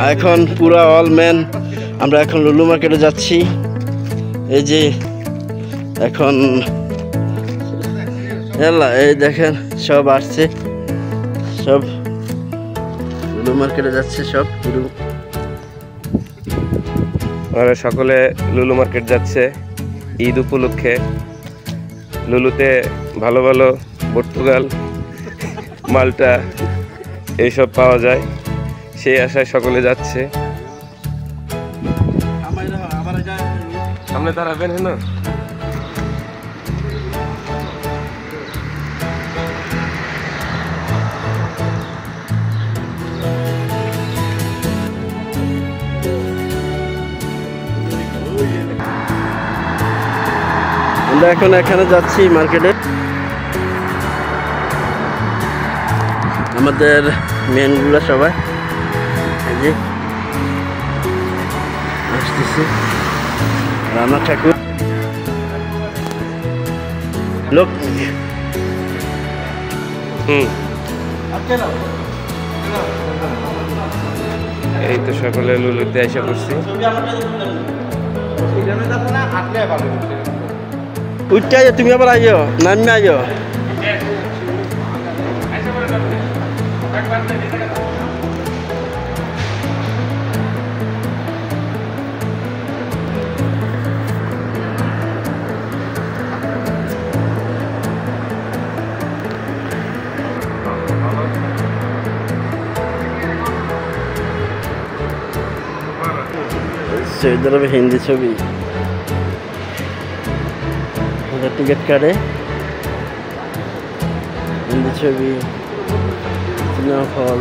এখন পুরা all man আমরা এখন লুলু মার্কেটে যাচ্ছি। এই যে এখন এই দেখেন সব আসছে, সব লুলু মার্কেটে যাচ্ছে সব। ওরা সকলে লুলু মার্কেট যাচ্ছে ঈদ উপলক্ষে। লুলুতে ভালো ভালো পর্তুগাল, মাল্টা এইসব পাওয়া যায়, সেই আশায় সকলে যাচ্ছে। সামনে দাঁড়াবেন না? আমরা এখন এখানে যাচ্ছি মার্কেটে। আমাদের মেনগুলো সবাই এই যে আসতেছে। রানা ঠাকুর লোক এই তো সকলে লুলুতে এসে পড়ছি। উঠতে তুমি আবার আইও, নামে আইও। সৌদি আরবে হিন্দি ছবি, টিকিট কাটে হিন্দি ছবি, সিনেমা হল।